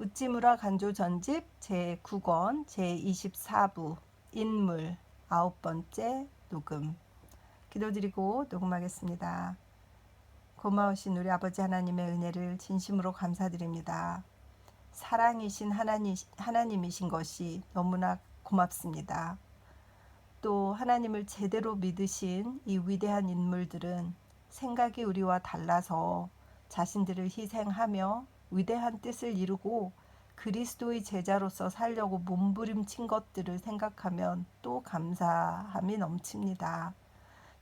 우찌무라 간조 전집 제9권 제24부 인물 9번째 녹음. 기도드리고 녹음하겠습니다. 고마우신 우리 아버지 하나님의 은혜를 진심으로 감사드립니다. 사랑이신 하나님이신 것이 너무나 고맙습니다. 또 하나님을 제대로 믿으신 이 위대한 인물들은 생각이 우리와 달라서 자신들을 희생하며 위대한 뜻을 이루고 그리스도의 제자로서 살려고 몸부림친 것들을 생각하면 또 감사함이 넘칩니다.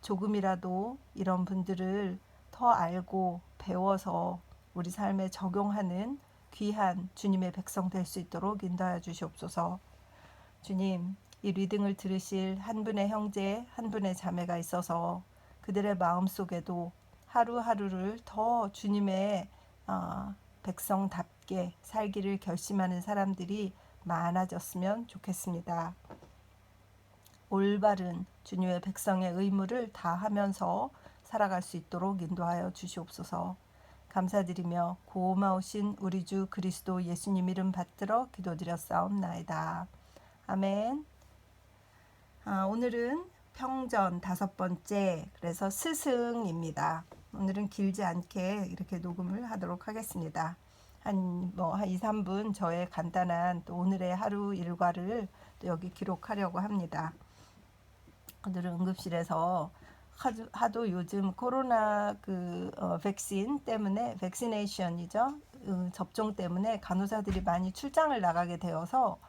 조금이라도 이런 분들을 더 알고 배워서 우리 삶에 적용하는 귀한 주님의 백성 될 수 있도록 인도하여 주시옵소서. 주님, 이 리딩을 들으실 한 분의 형제, 한 분의 자매가 있어서 그들의 마음속에도 하루하루를 더 주님의 백성답게 살기를 결심하는 사람들이 많아졌으면 좋겠습니다. 올바른 주님의 백성의 의무를 다하면서 살아갈 수 있도록 인도하여 주시옵소서. 감사드리며 고마우신 우리 주 그리스도 예수님 이름 받들어 기도드렸사옵나이다. 아멘. 오늘은 평전 5번째, 그래서 스승입니다. 오늘은 길지 않게 이렇게 녹음을 하도록 하겠습니다. 한 2, 3분 저의 간단한 또 오늘의 하루 일과를 또 여기 기록하려고 합니다. 오늘은 응급실에서 하도 요즘 코로나 백신 때문에, 백시네이션이죠. 접종 때문에 간호사들이 많이 출장을 나가게 되어서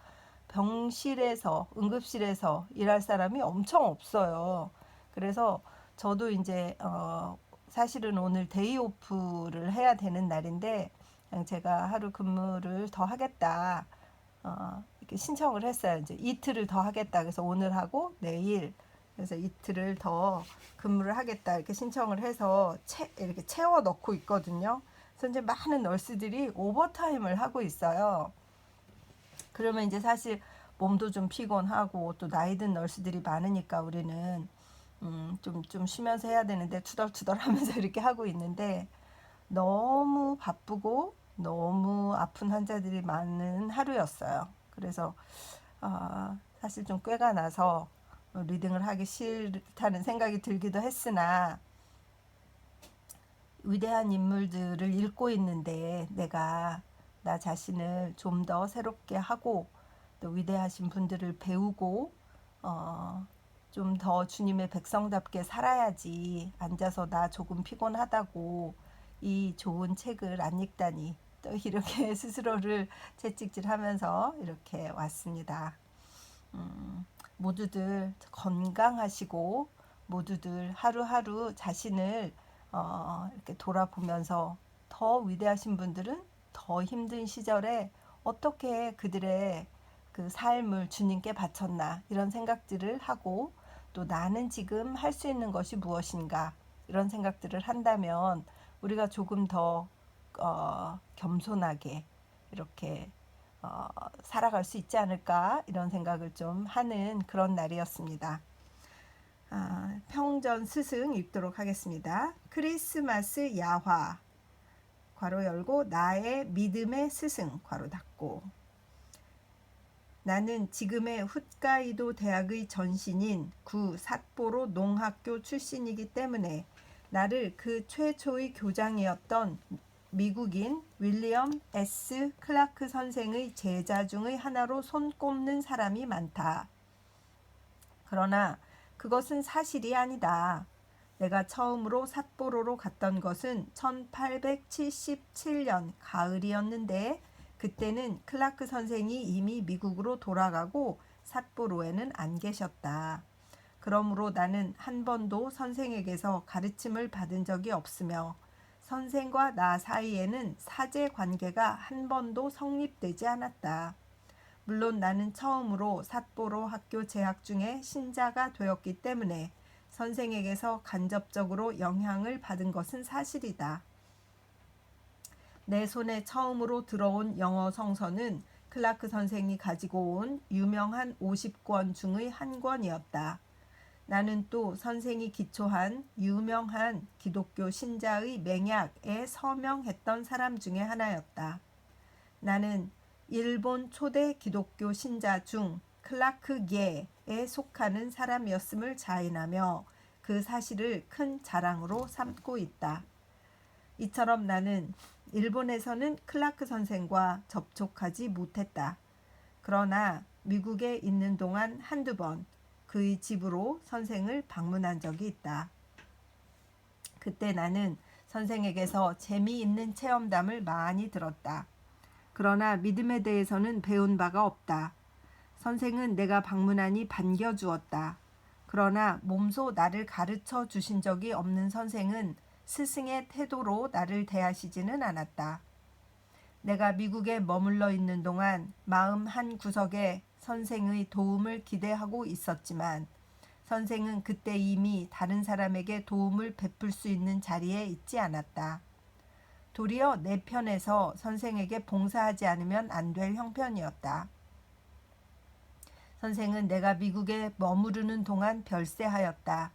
병실에서, 응급실에서 일할 사람이 엄청 없어요. 그래서 저도 이제 사실은 오늘 데이 오프를 해야 되는 날인데 그냥 제가 하루 근무를 더 하겠다 이렇게 신청을 했어요. 이제 이틀을 더 하겠다. 그래서 오늘 하고 내일, 그래서 이틀을 더 근무를 하겠다 이렇게 신청을 해서 이렇게 채워 넣고 있거든요. 그래서 이제 많은 널스들이 오버타임을 하고 있어요. 그러면 이제 사실 몸도 좀 피곤하고 또 나이 든 널스들이 많으니까 우리는 좀 쉬면서 해야 되는데 투덜투덜 하면서 이렇게 하고 있는데 너무 바쁘고 너무 아픈 환자들이 많은 하루였어요. 그래서 사실 좀 꾀가 나서 리딩을 하기 싫다는 생각이 들기도 했으나 위대한 인물들을 읽고 있는데 내가 나 자신을 좀 더 새롭게 하고 또 위대하신 분들을 배우고 좀 더 주님의 백성답게 살아야지, 앉아서 나 조금 피곤하다고 이 좋은 책을 안 읽다니 또 이렇게 스스로를 채찍질하면서 이렇게 왔습니다. 모두들 건강하시고 모두들 하루하루 자신을 이렇게 돌아보면서 더 위대하신 분들은 더 힘든 시절에 어떻게 그들의 그 삶을 주님께 바쳤나 이런 생각들을 하고 또 나는 지금 할 수 있는 것이 무엇인가 이런 생각들을 한다면 우리가 조금 더 겸손하게 이렇게 살아갈 수 있지 않을까 이런 생각을 좀 하는 그런 날이었습니다. 평전 스승 읽도록 하겠습니다. 크리스마스 야화 괄호 열고 나의 믿음의 스승 괄호 닫고 나는 지금의 훗가이도 대학의 전신인 구 삿포로 농학교 출신이기 때문에 나를 그 최초의 교장이었던 미국인 윌리엄 S. 클라크 선생의 제자 중의 하나로 손꼽는 사람이 많다. 그러나 그것은 사실이 아니다. 내가 처음으로 삿포로로 갔던 것은 1877년 가을이었는데 그때는 클라크 선생이 이미 미국으로 돌아가고 삿포로에는 안 계셨다. 그러므로 나는 한 번도 선생에게서 가르침을 받은 적이 없으며 선생과 나 사이에는 사제 관계가 한 번도 성립되지 않았다. 물론 나는 처음으로 삿포로 학교 재학 중에 신자가 되었기 때문에 선생에게서 간접적으로 영향을 받은 것은 사실이다. 내 손에 처음으로 들어온 영어 성서는 클라크 선생이 가지고 온 유명한 50권 중의 한 권이었다. 나는 또 선생이 기초한 유명한 기독교 신자의 맹약에 서명했던 사람 중에 하나였다. 나는 일본 초대 기독교 신자 중 클라크계에 속하는 사람이었음을 자인하며 그 사실을 큰 자랑으로 삼고 있다. 이처럼 나는 일본에서는 클라크 선생과 접촉하지 못했다. 그러나 미국에 있는 동안 한두 번 그의 집으로 선생을 방문한 적이 있다. 그때 나는 선생에게서 재미있는 체험담을 많이 들었다. 그러나 믿음에 대해서는 배운 바가 없다. 선생은 내가 방문하니 반겨주었다. 그러나 몸소 나를 가르쳐 주신 적이 없는 선생은 스승의 태도로 나를 대하시지는 않았다. 내가 미국에 머물러 있는 동안 마음 한 구석에 선생의 도움을 기대하고 있었지만 선생은 그때 이미 다른 사람에게 도움을 베풀 수 있는 자리에 있지 않았다. 도리어 내 편에서 선생에게 봉사하지 않으면 안 될 형편이었다. 선생은 내가 미국에 머무르는 동안 별세하였다.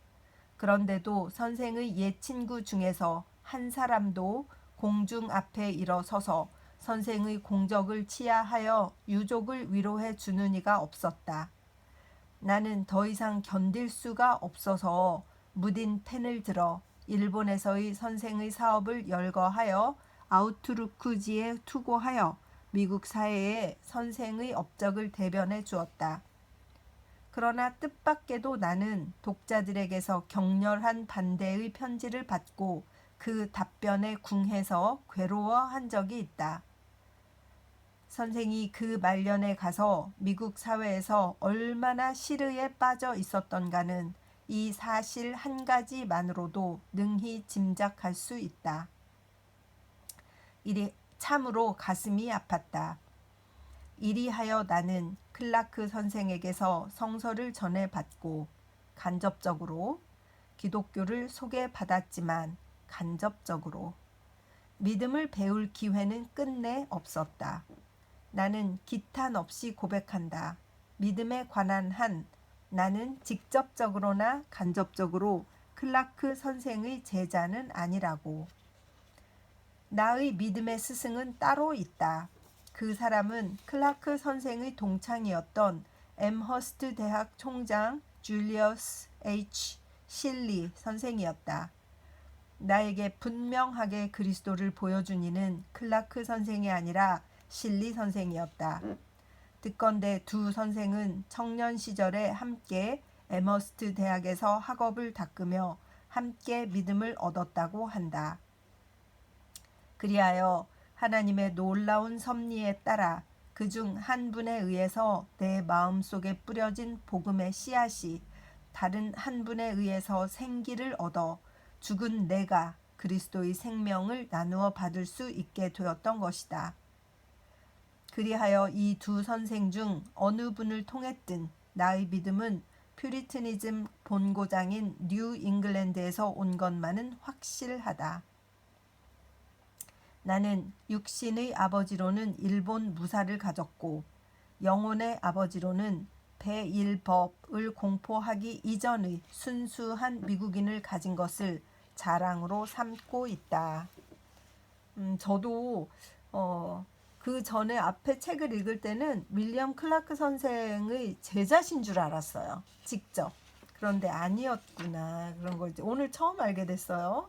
그런데도 선생의 옛 친구 중에서 한 사람도 공중 앞에 일어서서 선생의 공적을 치하하여 유족을 위로해 주는 이가 없었다. 나는 더 이상 견딜 수가 없어서 무딘 펜을 들어 일본에서의 선생의 사업을 열거하여 아우트루크지에 투고하여 미국 사회에 선생의 업적을 대변해 주었다. 그러나 뜻밖에도 나는 독자들에게서 격렬한 반대의 편지를 받고 그 답변에 궁해서 괴로워한 적이 있다. 선생이 그 말년에 가서 미국 사회에서 얼마나 시르에 빠져 있었던가는 이 사실 한 가지만으로도 능히 짐작할 수 있다. 이리 참으로 가슴이 아팠다. 이리하여 나는 클라크 선생에게서 성서를 전해받고 간접적으로 기독교를 소개받았지만 간접적으로 믿음을 배울 기회는 끝내 없었다. 나는 기탄 없이 고백한다. 믿음에 관한 한 나는 직접적으로나 간접적으로 클라크 선생의 제자는 아니라고. 나의 믿음의 스승은 따로 있다. 그 사람은 클라크 선생의 동창이었던 엠허스트 대학 총장 줄리어스 H. 실리 선생이었다. 나에게 분명하게 그리스도를 보여준 이는 클라크 선생이 아니라 실리 선생이었다. 듣건대 두 선생은 청년 시절에 함께 엠허스트 대학에서 학업을 닦으며 함께 믿음을 얻었다고 한다. 그리하여 하나님의 놀라운 섭리에 따라 그중 한 분에 의해서 내 마음속에 뿌려진 복음의 씨앗이 다른 한 분에 의해서 생기를 얻어 죽은 내가 그리스도의 생명을 나누어 받을 수 있게 되었던 것이다. 그리하여 이 두 선생 중 어느 분을 통했든 나의 믿음은 퓨리트니즘 본고장인 뉴 잉글랜드에서 온 것만은 확실하다. 나는 육신의 아버지로는 일본 무사를 가졌고 영혼의 아버지로는 배일법을 공포하기 이전의 순수한 미국인을 가진 것을 자랑으로 삼고 있다. 저도 그 전에 앞에 책을 읽을 때는 윌리엄 클라크 선생의 제자신 줄 알았어요. 직접. 그런데 아니었구나. 그런 걸 이제 오늘 처음 알게 됐어요.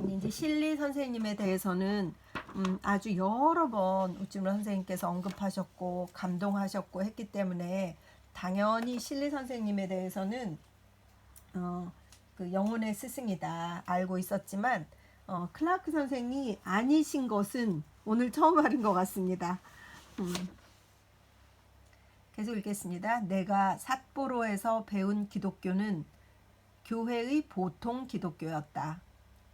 이제 실리 선생님에 대해서는 아주 여러 번 우찌무라 선생님께서 언급하셨고 감동하셨고 했기 때문에 당연히 실리 선생님에 대해서는 그 영혼의 스승이다 알고 있었지만 클라크 선생이 아니신 것은 오늘 처음 알은 것 같습니다. 계속 읽겠습니다. 내가 삿포로에서 배운 기독교는 교회의 보통 기독교였다.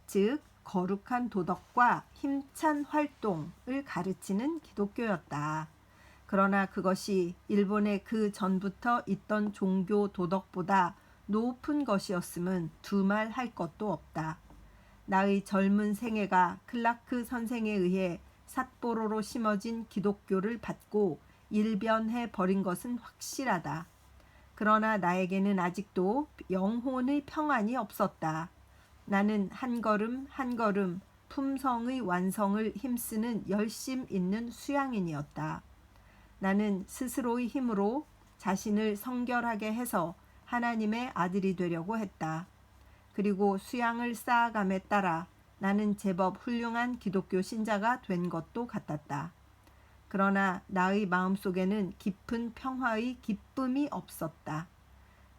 즉 거룩한 도덕과 힘찬 활동을 가르치는 기독교였다. 그러나 그것이 일본의 그 전부터 있던 종교 도덕보다 높은 것이었음은 두말할 것도 없다. 나의 젊은 생애가 클라크 선생에 의해 삿포로로 심어진 기독교를 받고 일변해 버린 것은 확실하다. 그러나 나에게는 아직도 영혼의 평안이 없었다. 나는 한 걸음 한 걸음 품성의 완성을 힘쓰는 열심 있는 수양인이었다. 나는 스스로의 힘으로 자신을 성결하게 해서 하나님의 아들이 되려고 했다. 그리고 수양을 쌓아감에 따라 나는 제법 훌륭한 기독교 신자가 된 것도 같았다. 그러나 나의 마음속에는 깊은 평화의 기쁨이 없었다.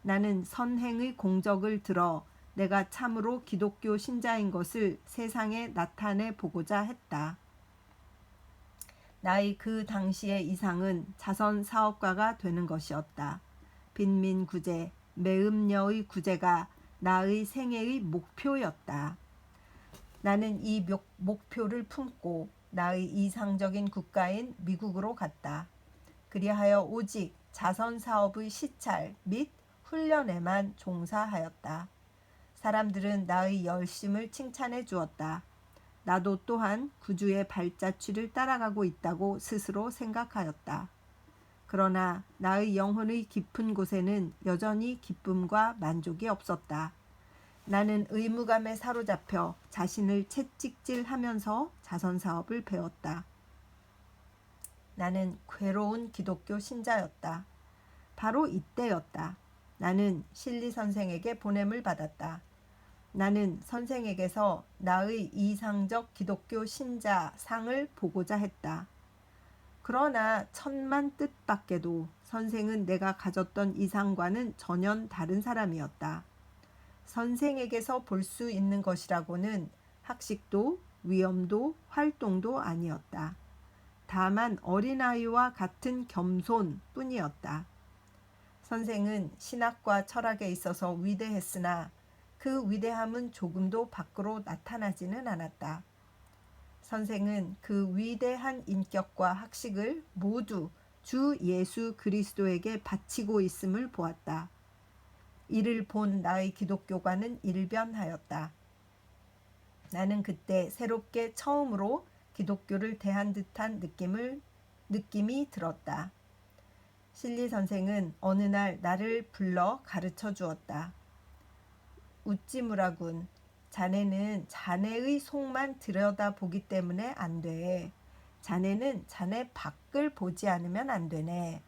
나는 선행의 공적을 들어 내가 참으로 기독교 신자인 것을 세상에 나타내 보고자 했다. 나의 그 당시의 이상은 자선 사업가가 되는 것이었다. 빈민 구제, 매음녀의 구제가 나의 생애의 목표였다. 나는 이 목표를 품고 나의 이상적인 국가인 미국으로 갔다. 그리하여 오직 자선 사업의 시찰 및 훈련에만 종사하였다. 사람들은 나의 열심을 칭찬해 주었다. 나도 또한 구주의 발자취를 따라가고 있다고 스스로 생각하였다. 그러나 나의 영혼의 깊은 곳에는 여전히 기쁨과 만족이 없었다. 나는 의무감에 사로잡혀 자신을 채찍질하면서 자선사업을 배웠다. 나는 괴로운 기독교 신자였다. 바로 이때였다. 나는 실리 선생에게 보냄을 받았다. 나는 선생에게서 나의 이상적 기독교 신자 상을 보고자 했다. 그러나 천만 뜻밖에도 선생은 내가 가졌던 이상과는 전혀 다른 사람이었다. 선생에게서 볼 수 있는 것이라고는 학식도 위엄도 활동도 아니었다. 다만 어린아이와 같은 겸손뿐이었다. 선생은 신학과 철학에 있어서 위대했으나 그 위대함은 조금도 밖으로 나타나지는 않았다. 선생은 그 위대한 인격과 학식을 모두 주 예수 그리스도에게 바치고 있음을 보았다. 이를 본 나의 기독교관은 일변하였다. 나는 그때 새롭게 처음으로 기독교를 대한 듯한 느낌이 들었다. 실리 선생은 어느 날 나를 불러 가르쳐 주었다. 웃지무라군. 자네는 자네의 속만 들여다보기 때문에 안 돼. 자네는 자네 밖을 보지 않으면 안 되네.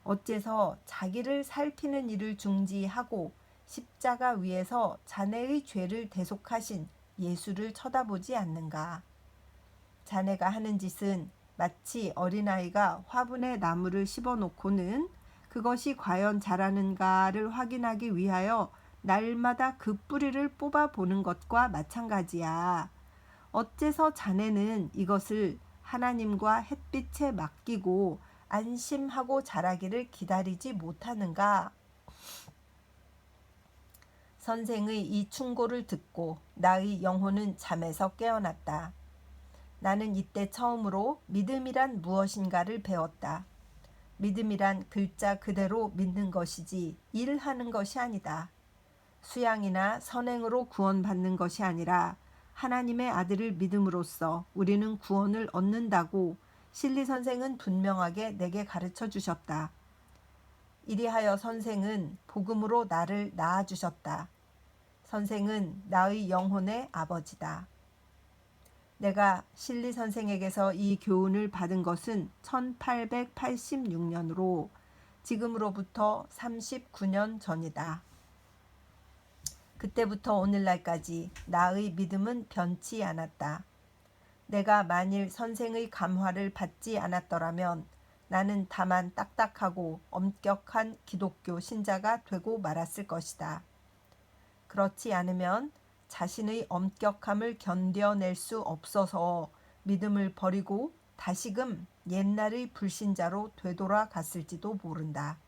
어째서 자기를 살피는 일을 중지하고 십자가 위에서 자네의 죄를 대속하신 예수를 쳐다보지 않는가. 자네가 하는 짓은 마치 어린아이가 화분에 나무를 심어놓고는 그것이 과연 자라는가를 확인하기 위하여 날마다 그 뿌리를 뽑아보는 것과 마찬가지야. 어째서 자네는 이것을 하나님과 햇빛에 맡기고 안심하고 자라기를 기다리지 못하는가? 선생의 이 충고를 듣고 나의 영혼은 잠에서 깨어났다. 나는 이때 처음으로 믿음이란 무엇인가를 배웠다. 믿음이란 글자 그대로 믿는 것이지 일하는 것이 아니다. 수양이나 선행으로 구원받는 것이 아니라 하나님의 아들을 믿음으로써 우리는 구원을 얻는다고 실리 선생은 분명하게 내게 가르쳐 주셨다. 이리하여 선생은 복음으로 나를 낳아주셨다. 선생은 나의 영혼의 아버지다. 내가 실리 선생에게서 이 교훈을 받은 것은 1886년으로 지금으로부터 39년 전이다. 그때부터 오늘날까지 나의 믿음은 변치 않았다. 내가 만일 선생의 감화를 받지 않았더라면 나는 다만 딱딱하고 엄격한 기독교 신자가 되고 말았을 것이다. 그렇지 않으면 자신의 엄격함을 견뎌낼 수 없어서 믿음을 버리고 다시금 옛날의 불신자로 되돌아갔을지도 모른다.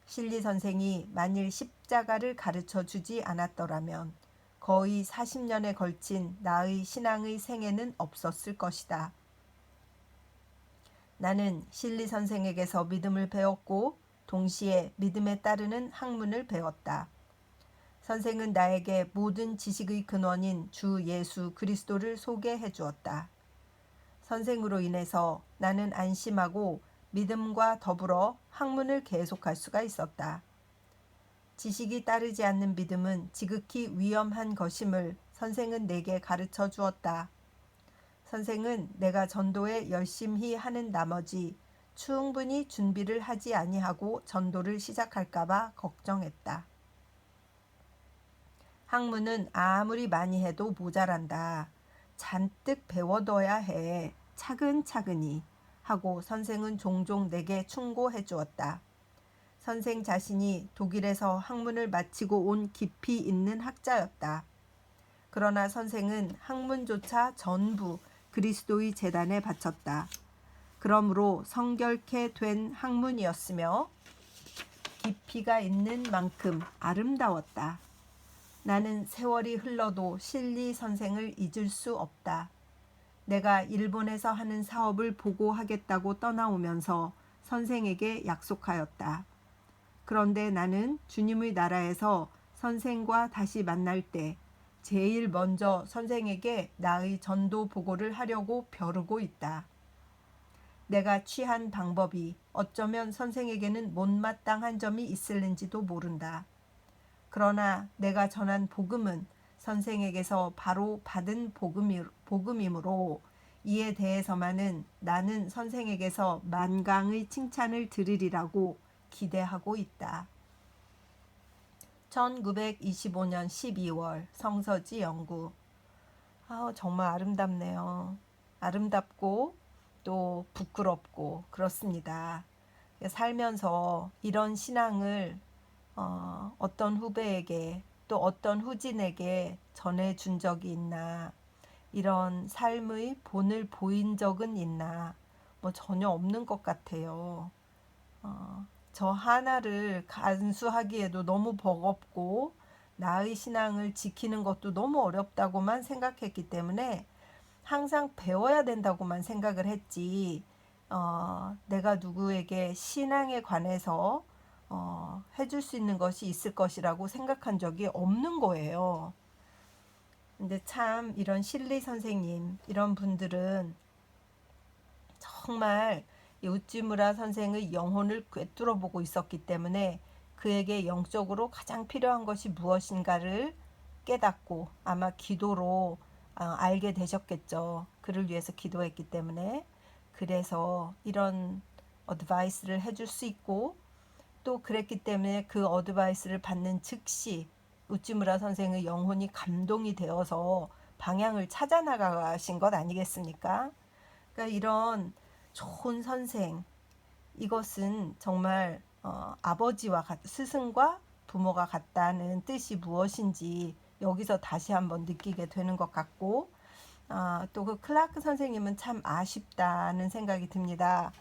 실리 선생이 만일 십자가를 가르쳐 주지 않았더라면 거의 40년에 걸친 나의 신앙의 생애는 없었을 것이다. 나는 실리 선생에게서 믿음을 배웠고 동시에 믿음에 따르는 학문을 배웠다. 선생은 나에게 모든 지식의 근원인 주 예수 그리스도를 소개해 주었다. 선생으로 인해서 나는 안심하고 믿음과 더불어 학문을 계속할 수가 있었다. 지식이 따르지 않는 믿음은 지극히 위험한 것임을 선생은 내게 가르쳐 주었다. 선생은 내가 전도에 열심히 하는 나머지 충분히 준비를 하지 아니하고 전도를 시작할까봐 걱정했다. 학문은 아무리 많이 해도 모자란다. 잔뜩 배워둬야 해. 차근차근히 하고 선생은 종종 내게 충고해 주었다. 선생 자신이 독일에서 학문을 마치고 온 깊이 있는 학자였다. 그러나 선생은 학문조차 전부 그리스도의 재단에 바쳤다. 그러므로 성결케 된 학문이었으며 깊이가 있는 만큼 아름다웠다. 나는 세월이 흘러도 실리 선생을 잊을 수 없다. 내가 일본에서 하는 사업을 보고하겠다고 떠나오면서 선생에게 약속하였다. 그런데 나는 주님의 나라에서 선생과 다시 만날 때 제일 먼저 선생에게 나의 전도 보고를 하려고 벼르고 있다. 내가 취한 방법이 어쩌면 선생에게는 못마땅한 점이 있을는지도 모른다. 그러나 내가 전한 복음은 선생에게서 바로 받은 복음이므로 이에 대해서만은 나는 선생에게서 만강의 칭찬을 들으리라고 기대하고 있다. 1925년 12월 성서지 영구. 정말 아름답네요. 아름답고 또 부끄럽고 그렇습니다. 살면서 이런 신앙을 어떤 후배에게 또 어떤 후진에게 전해준 적이 있나, 이런 삶의 본을 보인 적은 있나, 전혀 없는 것 같아요. 저 하나를 간수하기에도 너무 버겁고 나의 신앙을 지키는 것도 너무 어렵다고만 생각했기 때문에 항상 배워야 된다고만 생각을 했지, 내가 누구에게 신앙에 관해서 해줄 수 있는 것이 있을 것이라고 생각한 적이 없는 거예요. 근데 참 이런 실리 선생님, 이런 분들은 정말 우찌무라 선생의 영혼을 꿰뚫어 보고 있었기 때문에 그에게 영적으로 가장 필요한 것이 무엇인가를 깨닫고 아마 기도로 알게 되셨겠죠. 그를 위해서 기도했기 때문에. 그래서 이런 어드바이스를 해줄 수 있고, 또 그랬기 때문에 그 어드바이스를 받는 즉시 우찌무라 선생의 영혼이 감동이 되어서 방향을 찾아 나가신 것 아니겠습니까? 그러니까 이런 좋은 선생, 이것은 정말 아버지와 스승과 부모가 같다는 뜻이 무엇인지 여기서 다시 한번 느끼게 되는 것 같고, 또 그 클라크 선생님은 참 아쉽다는 생각이 듭니다.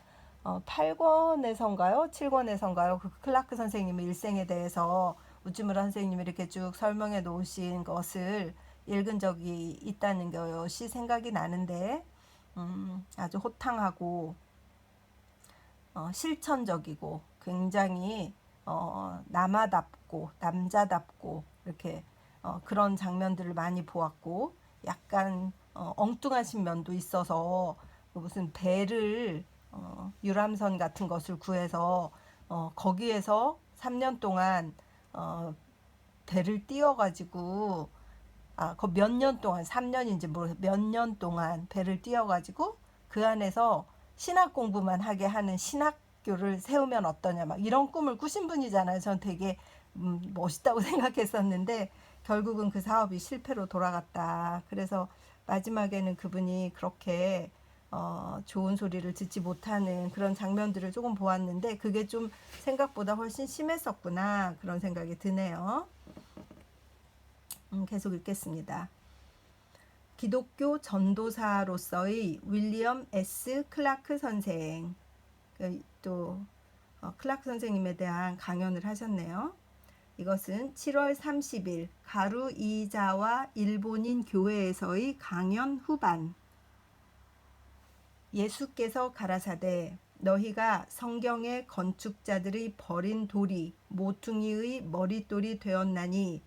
8권에선가요? 7권에선가요? 그 클라크 선생님의 일생에 대해서 우찌무라 선생님이 이렇게 쭉 설명해 놓으신 것을 읽은 적이 있다는 것이 생각이 나는데, 아주 호탕하고 실천적이고 굉장히 남아답고 남자답고 이렇게 그런 장면들을 많이 보았고, 약간 엉뚱하신 면도 있어서 무슨 배를 유람선 같은 것을 구해서 거기에서 3년 동안 배를 띄워가지고 그 몇 년 동안 3년인지 모르겠어요. 몇 년 동안 배를 띄워가지고 그 안에서 신학 공부만 하게 하는 신학교를 세우면 어떠냐, 막 이런 꿈을 꾸신 분이잖아요. 전 되게 멋있다고 생각했었는데 결국은 그 사업이 실패로 돌아갔다. 그래서 마지막에는 그분이 그렇게 좋은 소리를 듣지 못하는 그런 장면들을 조금 보았는데, 그게 좀 생각보다 훨씬 심했었구나, 그런 생각이 드네요. 계속 읽겠습니다. 기독교 전도사로서의 윌리엄 S. 클라크 선생, 또 클라크 선생님에 대한 강연을 하셨네요. 이것은 7월 30일 가루 이자와 일본인 교회에서의 강연 후반. 예수께서 가라사대 너희가 성경의 건축자들의 버린 돌이 모퉁이의 머릿돌이 되었나니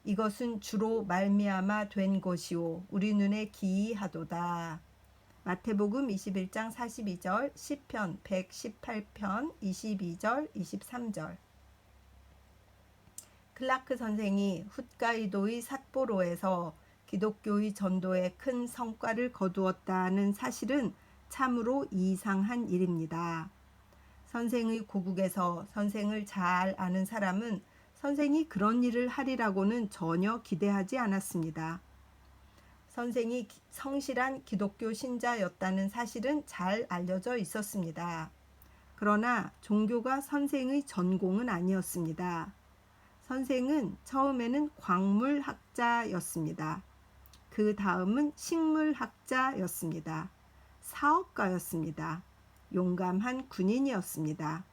이것은 주로 말미암아 된 것이요 우리 눈에 기이하도다. 마태복음 21장 42절, 시편 118편 22절, 23절. 클라크 선생이 홋카이도의 삿포로에서 기독교의 전도에 큰 성과를 거두었다는 사실은 참으로 이상한 일입니다. 선생의 고국에서 선생을 잘 아는 사람은 선생이 그런 일을 하리라고는 전혀 기대하지 않았습니다. 선생이 성실한 기독교 신자였다는 사실은 잘 알려져 있었습니다. 그러나 종교가 선생의 전공은 아니었습니다. 선생은 처음에는 광물학자였습니다. 그 다음은 식물학자였습니다. 사업가였습니다. 용감한 군인이었습니다.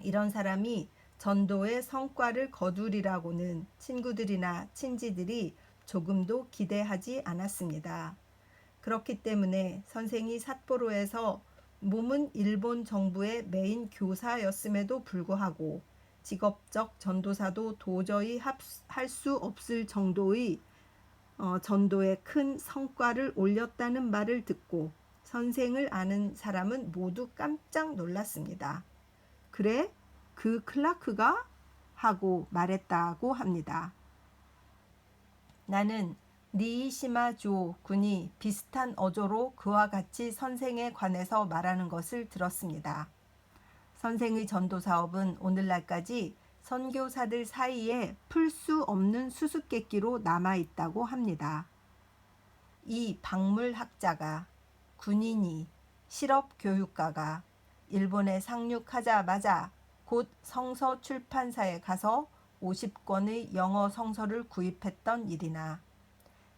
이런 사람이 전도의 성과를 거두리라고는 친구들이나 친지들이 조금도 기대하지 않았습니다. 그렇기 때문에 선생이 삿포로에서 몸은 일본 정부의 메인 교사였음에도 불구하고 직업적 전도사도 도저히 할 수 없을 정도의 전도에 큰 성과를 올렸다는 말을 듣고 선생을 아는 사람은 모두 깜짝 놀랐습니다. 그래? 그 클라크가? 하고 말했다고 합니다. 나는 니이시마 조 군이 비슷한 어조로 그와 같이 선생에 관해서 말하는 것을 들었습니다. 선생의 전도 사업은 오늘날까지 선교사들 사이에 풀 수 없는 수수께끼로 남아있다고 합니다. 이 박물학자가, 군인이, 실업교육가가 일본에 상륙하자마자 곧 성서 출판사에 가서 50권의 영어 성서를 구입했던 일이나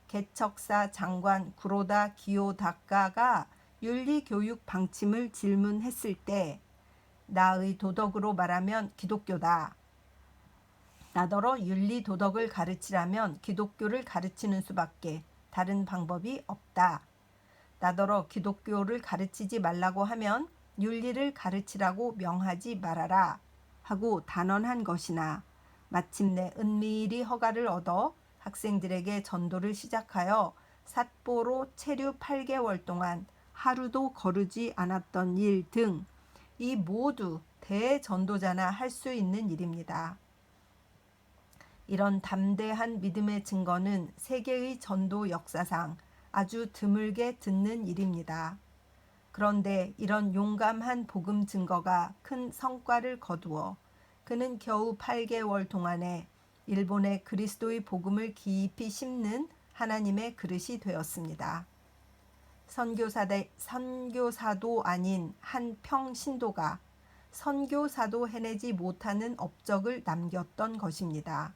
개척사 장관 구로다 기요다카가 윤리교육 방침을 질문했을 때 나의 도덕으로 말하면 기독교다. 나더러 윤리 도덕을 가르치라면 기독교를 가르치는 수밖에 다른 방법이 없다. 나더러 기독교를 가르치지 말라고 하면 윤리를 가르치라고 명하지 말아라 하고 단언한 것이나 마침내 은밀히 허가를 얻어 학생들에게 전도를 시작하여 삿포로 체류 8개월 동안 하루도 거르지 않았던 일 등 이 모두 대전도자나 할 수 있는 일입니다. 이런 담대한 믿음의 증거는 세계의 전도 역사상 아주 드물게 듣는 일입니다. 그런데 이런 용감한 복음 증거가 큰 성과를 거두어 그는 겨우 8개월 동안에 일본의 그리스도의 복음을 깊이 심는 하나님의 그릇이 되었습니다. 선교사도 아닌 한 평신도가 선교사도 해내지 못하는 업적을 남겼던 것입니다.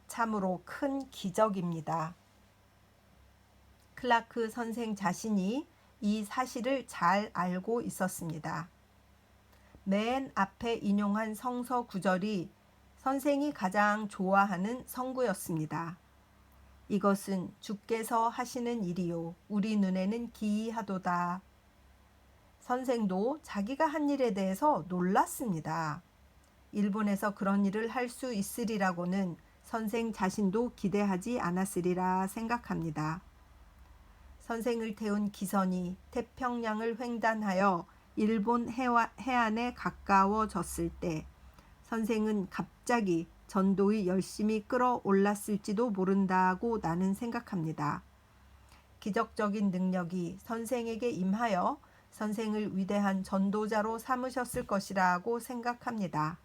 참으로 큰 기적입니다. 클라크 선생 자신이 이 사실을 잘 알고 있었습니다. 맨 앞에 인용한 성서 구절이 선생이 가장 좋아하는 성구였습니다. 이것은 주께서 하시는 일이요 우리 눈에는 기이하도다. 선생도 자기가 한 일에 대해서 놀랐습니다. 일본에서 그런 일을 할 수 있으리라고는 선생 자신도 기대하지 않았으리라 생각합니다. 선생을 태운 기선이 태평양을 횡단하여 일본 해안에 가까워졌을 때 선생은 갑자기 전도의 열심히 끌어올랐을지도 모른다고 나는 생각합니다. 기적적인 능력이 선생에게 임하여 선생을 위대한 전도자로 삼으셨을 것이라고 생각합니다.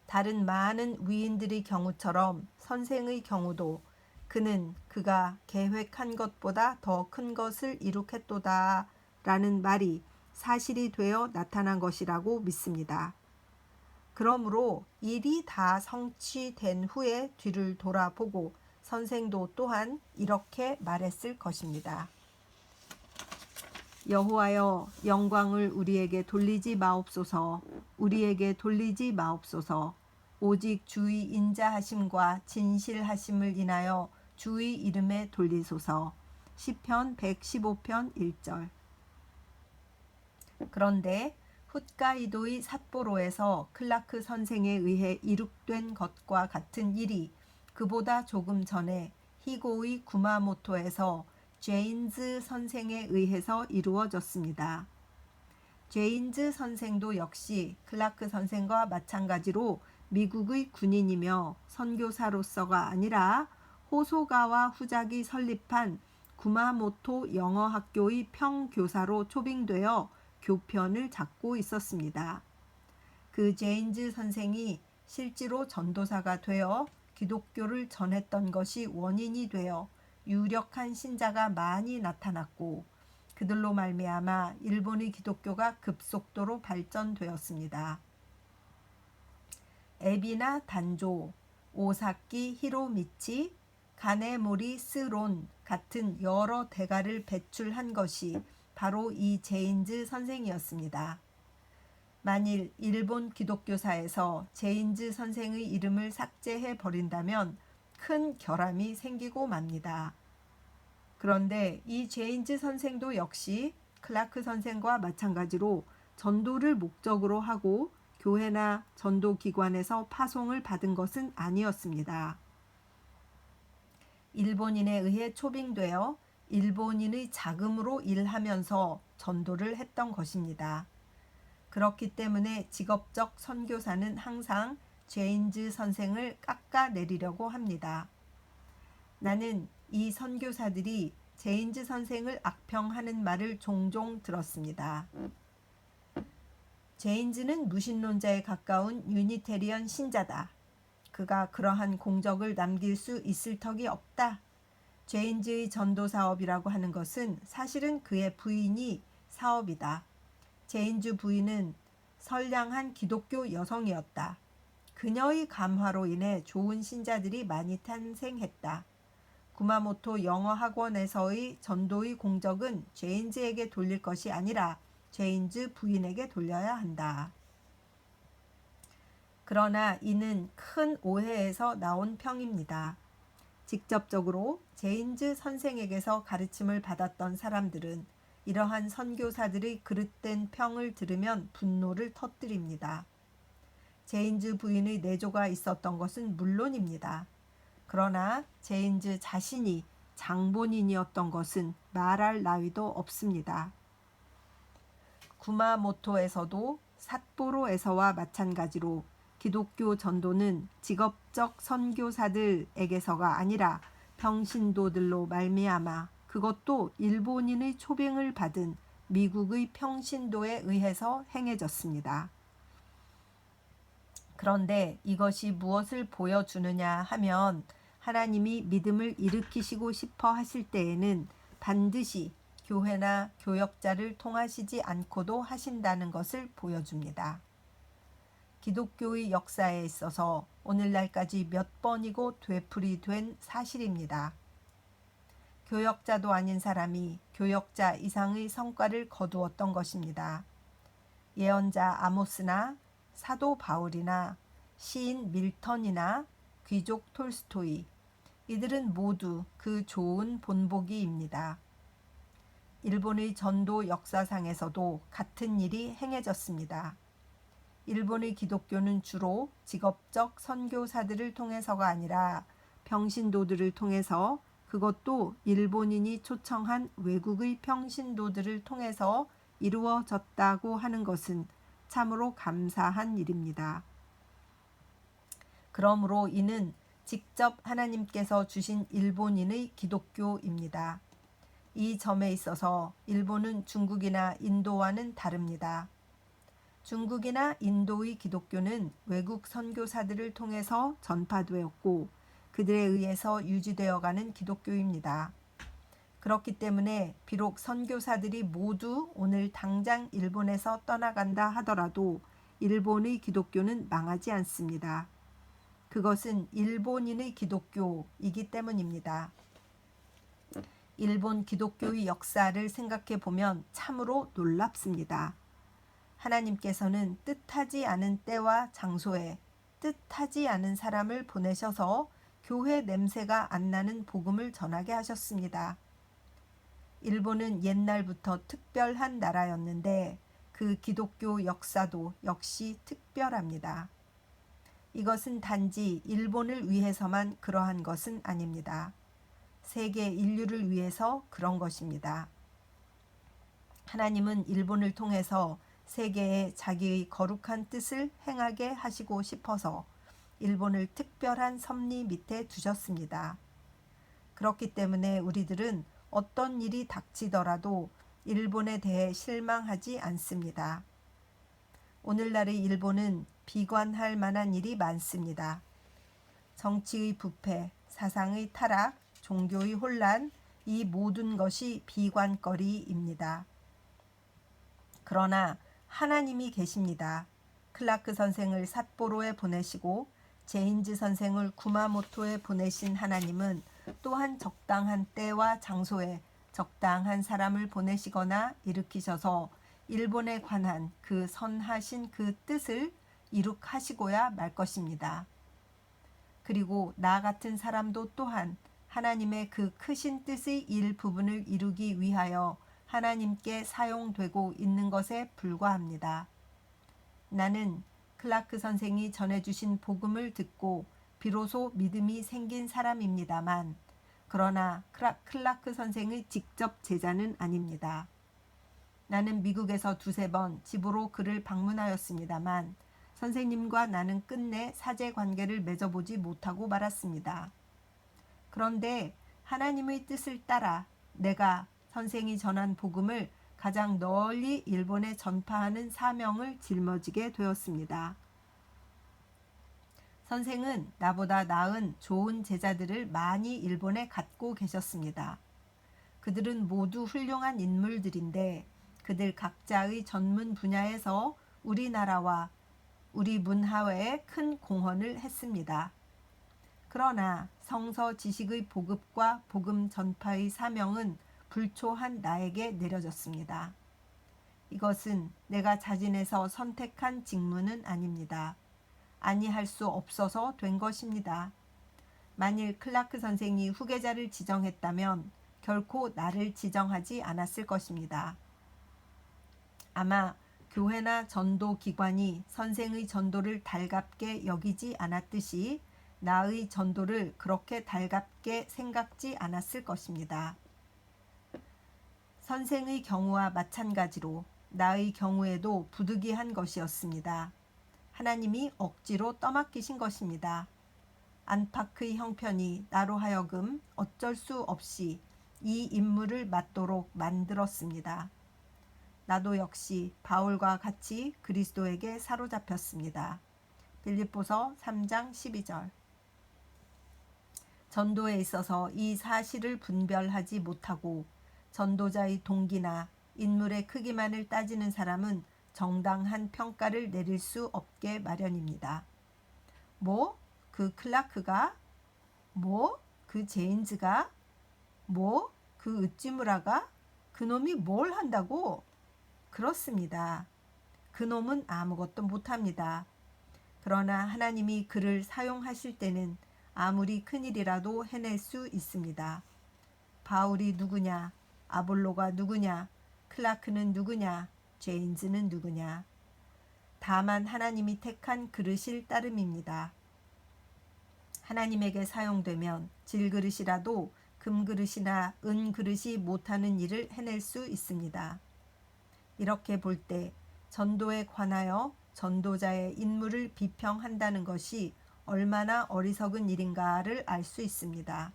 다른 많은 위인들의 경우처럼 선생의 경우도 그는 그가 계획한 것보다 더 큰 것을 이룩했도다 라는 말이 사실이 되어 나타난 것이라고 믿습니다. 그러므로 일이 다 성취된 후에 뒤를 돌아보고 선생도 또한 이렇게 말했을 것입니다. 여호와여, 영광을 우리에게 돌리지 마옵소서. 우리에게 돌리지 마옵소서. 오직 주의 인자하심과 진실하심을 인하여 주의 이름에 돌리소서. 시편 115편 1절. 그런데 홋카이도의 삿포로에서 클라크 선생에 의해 이룩된 것과 같은 일이 그보다 조금 전에 히고의 구마모토에서 제인즈 선생에 의해서 이루어졌습니다. 제인즈 선생도 역시 클라크 선생과 마찬가지로 미국의 군인이며 선교사로서가 아니라 호소가와 후작이 설립한 구마모토 영어학교의 평교사로 초빙되어 교편을 잡고 있었습니다. 그 제인즈 선생이 실제로 전도사가 되어 기독교를 전했던 것이 원인이 되어 유력한 신자가 많이 나타났고 그들로 말미암아 일본의 기독교가 급속도로 발전되었습니다. 에비나 단조, 오사키 히로미치, 가네모리 스론 같은 여러 대가를 배출한 것이 바로 이 제인즈 선생이었습니다. 만일 일본 기독교사에서 제인즈 선생의 이름을 삭제해 버린다면 큰 결함이 생기고 맙니다. 그런데 이 제인즈 선생도 역시 클라크 선생과 마찬가지로 전도를 목적으로 하고 교회나 전도기관에서 파송을 받은 것은 아니었습니다. 일본인에 의해 초빙되어 일본인의 자금으로 일하면서 전도를 했던 것입니다. 그렇기 때문에 직업적 선교사는 항상 제인즈 선생을 깎아내리려고 합니다. 나는 이 선교사들이 제인즈 선생을 악평하는 말을 종종 들었습니다. 제인즈는 무신론자에 가까운 유니테리언 신자다. 그가 그러한 공적을 남길 수 있을 턱이 없다. 제인즈의 전도 사업이라고 하는 것은 사실은 그의 부인이 사업이다. 제인즈 부인은 선량한 기독교 여성이었다. 그녀의 감화로 인해 좋은 신자들이 많이 탄생했다. 구마모토 영어학원에서의 전도의 공적은 제인즈에게 돌릴 것이 아니라 제인즈 부인에게 돌려야 한다. 그러나 이는 큰 오해에서 나온 평입니다. 직접적으로 제인즈 선생에게서 가르침을 받았던 사람들은 이러한 선교사들의 그릇된 평을 들으면 분노를 터뜨립니다. 제인즈 부인의 내조가 있었던 것은 물론입니다. 그러나 제인즈 자신이 장본인이었던 것은 말할 나위도 없습니다. 구마모토에서도 삿포로에서와 마찬가지로 기독교 전도는 직업적 선교사들에게서가 아니라 평신도들로 말미암아 그것도 일본인의 초빙을 받은 미국의 평신도에 의해서 행해졌습니다. 그런데 이것이 무엇을 보여주느냐 하면 하나님이 믿음을 일으키시고 싶어 하실 때에는 반드시 교회나 교역자를 통하시지 않고도 하신다는 것을 보여줍니다. 기독교의 역사에 있어서 오늘날까지 몇 번이고 되풀이된 사실입니다. 교역자도 아닌 사람이 교역자 이상의 성과를 거두었던 것입니다. 예언자 아모스나 사도 바울이나 시인 밀턴이나 귀족 톨스토이, 이들은 모두 그 좋은 본보기입니다. 일본의 전도 역사상에서도 같은 일이 행해졌습니다. 일본의 기독교는 주로 직업적 선교사들을 통해서가 아니라 평신도들을 통해서, 그것도 일본인이 초청한 외국의 평신도들을 통해서 이루어졌다고 하는 것은 참으로 감사한 일입니다. 그러므로 이는 직접 하나님께서 주신 일본인의 기독교입니다. 이 점에 있어서 일본은 중국이나 인도와는 다릅니다. 중국이나 인도의 기독교는 외국 선교사들을 통해서 전파되었고 그들에 의해서 유지되어가는 기독교입니다. 그렇기 때문에 비록 선교사들이 모두 오늘 당장 일본에서 떠나간다 하더라도 일본의 기독교는 망하지 않습니다. 그것은 일본인의 기독교이기 때문입니다. 일본 기독교의 역사를 생각해 보면 참으로 놀랍습니다. 하나님께서는 뜻하지 않은 때와 장소에 뜻하지 않은 사람을 보내셔서 교회 냄새가 안 나는 복음을 전하게 하셨습니다. 일본은 옛날부터 특별한 나라였는데 그 기독교 역사도 역시 특별합니다. 이것은 단지 일본을 위해서만 그러한 것은 아닙니다. 세계 인류를 위해서 그런 것입니다. 하나님은 일본을 통해서 세계에 자기의 거룩한 뜻을 행하게 하시고 싶어서 일본을 특별한 섭리 밑에 두셨습니다. 그렇기 때문에 우리들은 어떤 일이 닥치더라도 일본에 대해 실망하지 않습니다. 오늘날의 일본은 비관할 만한 일이 많습니다. 정치의 부패, 사상의 타락, 종교의 혼란, 이 모든 것이 비관거리입니다. 그러나 하나님이 계십니다. 클라크 선생을 삿포로에 보내시고 제인즈 선생을 구마모토에 보내신 하나님은 또한 적당한 때와 장소에 적당한 사람을 보내시거나 일으키셔서 일본에 관한 그 선하신 그 뜻을 이룩하시고야 말 것입니다. 그리고 나 같은 사람도 또한 하나님의 그 크신 뜻의 일부분을 이루기 위하여 하나님께 사용되고 있는 것에 불과합니다. 나는 클라크 선생이 전해주신 복음을 듣고 비로소 믿음이 생긴 사람입니다만, 그러나 클라크 선생의 직접 제자는 아닙니다. 나는 미국에서 두세 번 집으로 그를 방문하였습니다만 선생님과 나는 끝내 사제 관계를 맺어보지 못하고 말았습니다. 그런데 하나님의 뜻을 따라 내가 선생이 전한 복음을 가장 널리 일본에 전파하는 사명을 짊어지게 되었습니다. 선생은 나보다 나은 좋은 제자들을 많이 일본에 갖고 계셨습니다. 그들은 모두 훌륭한 인물들인데 그들 각자의 전문 분야에서 우리나라와 우리 문화에 큰 공헌을 했습니다. 그러나 성서 지식의 보급과 복음 전파의 사명은 불초한 나에게 내려졌습니다. 이것은 내가 자진해서 선택한 직무는 아닙니다. 아니할 수 없어서 된 것입니다. 만일 클라크 선생이 후계자를 지정했다면 결코 나를 지정하지 않았을 것입니다. 아마 교회나 전도 기관이 선생의 전도를 달갑게 여기지 않았듯이 나의 전도를 그렇게 달갑게 생각지 않았을 것입니다. 선생의 경우와 마찬가지로 나의 경우에도 부득이한 것이었습니다. 하나님이 억지로 떠맡기신 것입니다. 안팎의 형편이 나로 하여금 어쩔 수 없이 이 임무를 맡도록 만들었습니다. 나도 역시 바울과 같이 그리스도에게 사로잡혔습니다. 빌립보서 3장 12절. 전도에 있어서 이 사실을 분별하지 못하고 전도자의 동기나 인물의 크기만을 따지는 사람은 정당한 평가를 내릴 수 없게 마련입니다. 뭐? 그 클라크가? 뭐? 그 제인즈가? 뭐? 그 으찌무라가? 그놈이 뭘 한다고? 그렇습니다. 그놈은 아무것도 못합니다. 그러나 하나님이 그를 사용하실 때는 아무리 큰일이라도 해낼 수 있습니다. 바울이 누구냐? 아볼로가 누구냐? 클라크는 누구냐? 제인즈는 누구냐? 다만 하나님이 택한 그릇일 따름입니다. 하나님에게 사용되면 질그릇이라도 금그릇이나 은그릇이 못하는 일을 해낼 수 있습니다. 이렇게 볼 때 전도에 관하여 전도자의 인물을 비평한다는 것이 얼마나 어리석은 일인가를 알 수 있습니다.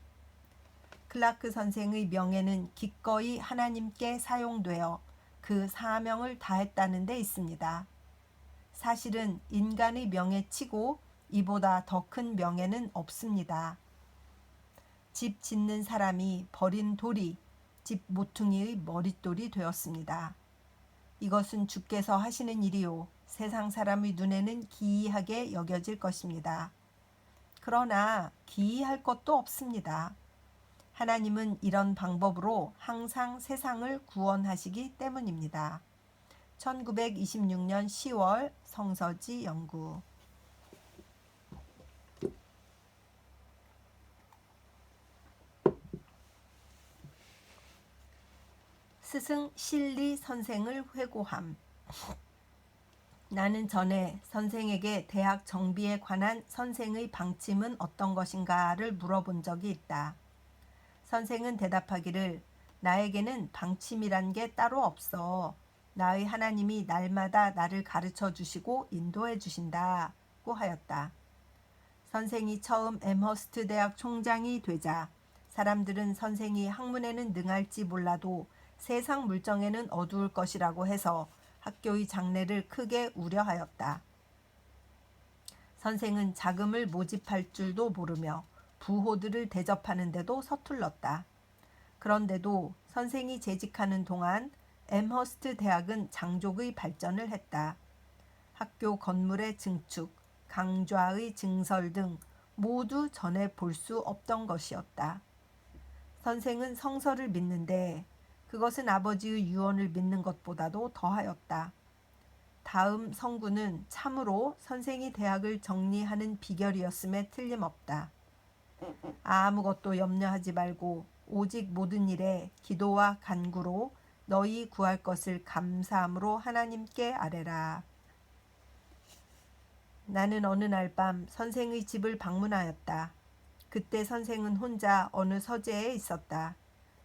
클라크 선생의 명예는 기꺼이 하나님께 사용되어 그 사명을 다했다는 데 있습니다. 사실은 인간의 명예치고 이보다 더 큰 명예는 없습니다. 집 짓는 사람이 버린 돌이 집 모퉁이의 머릿돌이 되었습니다. 이것은 주께서 하시는 일이요 세상 사람의 눈에는 기이하게 여겨질 것입니다. 그러나 기이할 것도 없습니다. 하나님은 이런 방법으로 항상 세상을 구원하시기 때문입니다. 1926년 10월 성서지 연구. 스승 실리 선생을 회고함. 나는 전에 선생에게 대학 정비에 관한 선생의 방침은 어떤 것인가를 물어본 적이 있다. 선생은 대답하기를 나에게는 방침이란 게 따로 없어. 나의 하나님이 날마다 나를 가르쳐 주시고 인도해 주신다고 하였다. 선생이 처음 앰허스트 대학 총장이 되자 사람들은 선생이 학문에는 능할지 몰라도 세상 물정에는 어두울 것이라고 해서 학교의 장래를 크게 우려하였다. 선생은 자금을 모집할 줄도 모르며 부호들을 대접하는데도 서툴렀다. 그런데도 선생이 재직하는 동안 앰허스트 대학은 장족의 발전을 했다. 학교 건물의 증축, 강좌의 증설 등 모두 전에 볼 수 없던 것이었다. 선생은 성서를 믿는데 그것은 아버지의 유언을 믿는 것보다도 더하였다. 다음 성구는 참으로 선생이 대학을 정리하는 비결이었음에 틀림없다. 아무것도 염려하지 말고 오직 모든 일에 기도와 간구로 너희 구할 것을 감사함으로 하나님께 아뢰라. 나는 어느 날 밤 선생의 집을 방문하였다. 그때 선생은 혼자 어느 서재에 있었다.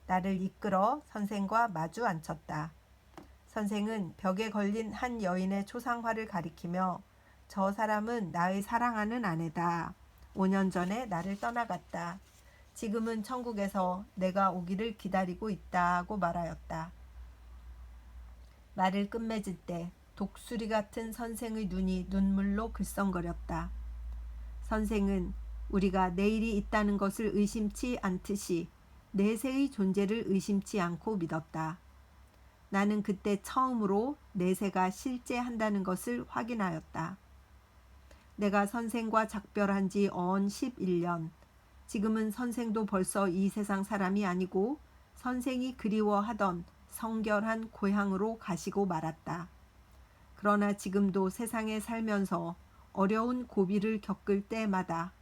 나를 이끌어 선생과 마주 앉혔다. 선생은 벽에 걸린 한 여인의 초상화를 가리키며 저 사람은 나의 사랑하는 아내다. 5년 전에 나를 떠나갔다. 지금은 천국에서 내가 오기를 기다리고 있다고 말하였다. 말을 끝맺을 때 독수리 같은 선생의 눈이 눈물로 글썽거렸다. 선생은 우리가 내일이 있다는 것을 의심치 않듯이 내세의 존재를 의심치 않고 믿었다. 나는 그때 처음으로 내세가 실제한다는 것을 확인하였다. 내가 선생과 작별한 지 언 11년. 지금은 선생도 벌써 이 세상 사람이 아니고 선생이 그리워하던 성결한 고향으로 가시고 말았다. 그러나 지금도 세상에 살면서 어려운 고비를 겪을 때마다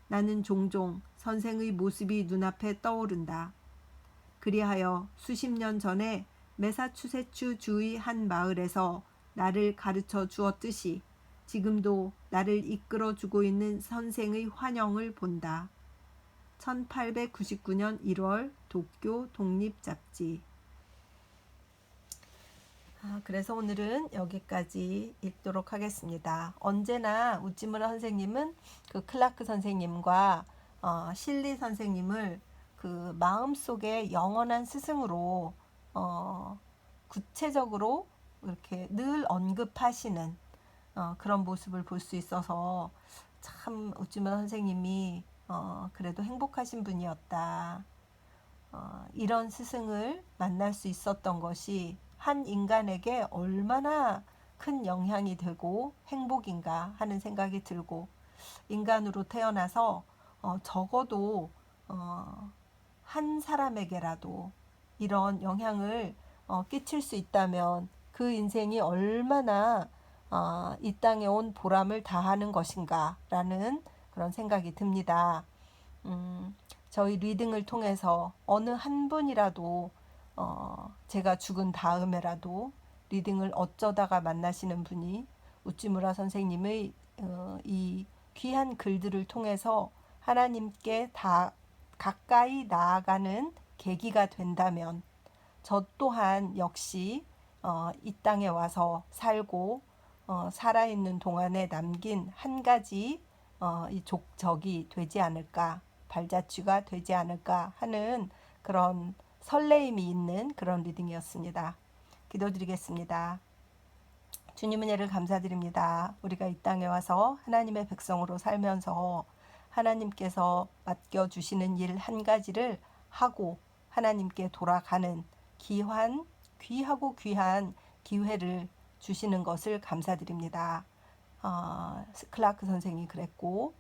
나는 종종 선생의 모습이 눈앞에 떠오른다. 그리하여 수십 년 전에 매사추세츠 주의 한 마을에서 나를 가르쳐 주었듯이 지금도 나를 이끌어 주고 있는 선생의 환영을 본다. 1899년 1월 도쿄 독립잡지. 그래서 오늘은 여기까지 읽도록 하겠습니다. 언제나 우찌무라 선생님은 그 클라크 선생님과 실리 선생님을 그 마음속에 영원한 스승으로 구체적으로 이렇게 늘 언급하시는 그런 모습을 볼 수 있어서 참 우찌무라 선생님이 그래도 행복하신 분이었다. 이런 스승을 만날 수 있었던 것이 한 인간에게 얼마나 큰 영향이 되고 행복인가 하는 생각이 들고, 인간으로 태어나서 적어도 한 사람에게라도 이런 영향을 끼칠 수 있다면 그 인생이 얼마나 이 땅에 온 보람을 다하는 것인가 라는 그런 생각이 듭니다. 저희 리딩을 통해서 어느 한 분이라도 제가 죽은 다음에라도 리딩을 어쩌다가 만나시는 분이 우찌무라 선생님의 이 귀한 글들을 통해서 하나님께 다 가까이 나아가는 계기가 된다면 저 또한 역시 이 땅에 와서 살고 살아있는 동안에 남긴 한 가지 이 족적이 되지 않을까, 발자취가 되지 않을까 하는 그런 설레임이 있는 그런 리딩이었습니다. 기도드리겠습니다. 주님 은혜를 감사드립니다. 우리가 이 땅에 와서 하나님의 백성으로 살면서 하나님께서 맡겨주시는 일 한 가지를 하고 하나님께 돌아가는 귀하고 귀한 기회를 주시는 것을 감사드립니다. 클라크 선생이 그랬고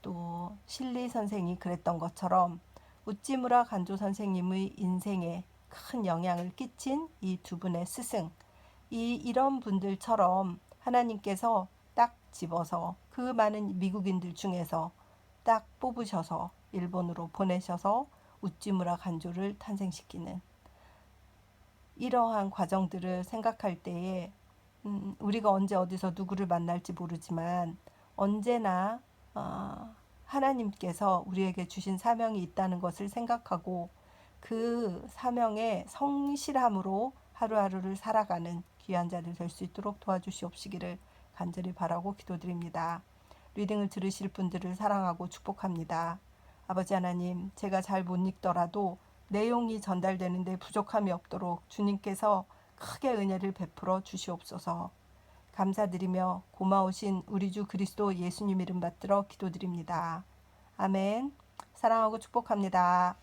또 실리 선생이 그랬던 것처럼 우찌무라 간조 선생님의 인생에 큰 영향을 끼친 이 두 분의 스승, 이런 분들처럼 하나님께서 딱 집어서 그 많은 미국인들 중에서 딱 뽑으셔서 일본으로 보내셔서 우찌무라 간조를 탄생시키는 이러한 과정들을 생각할 때에 우리가 언제 어디서 누구를 만날지 모르지만 언제나 하나님께서 우리에게 주신 사명이 있다는 것을 생각하고 그 사명에 성실함으로 하루하루를 살아가는 귀한 자들 될 수 있도록 도와주시옵시기를 간절히 바라고 기도드립니다. 리딩을 들으실 분들을 사랑하고 축복합니다. 아버지 하나님, 제가 잘 못 읽더라도 내용이 전달되는데 부족함이 없도록 주님께서 크게 은혜를 베풀어 주시옵소서. 감사드리며 고마우신 우리 주 그리스도 예수님 이름 받들어 기도드립니다. 아멘. 사랑하고 축복합니다.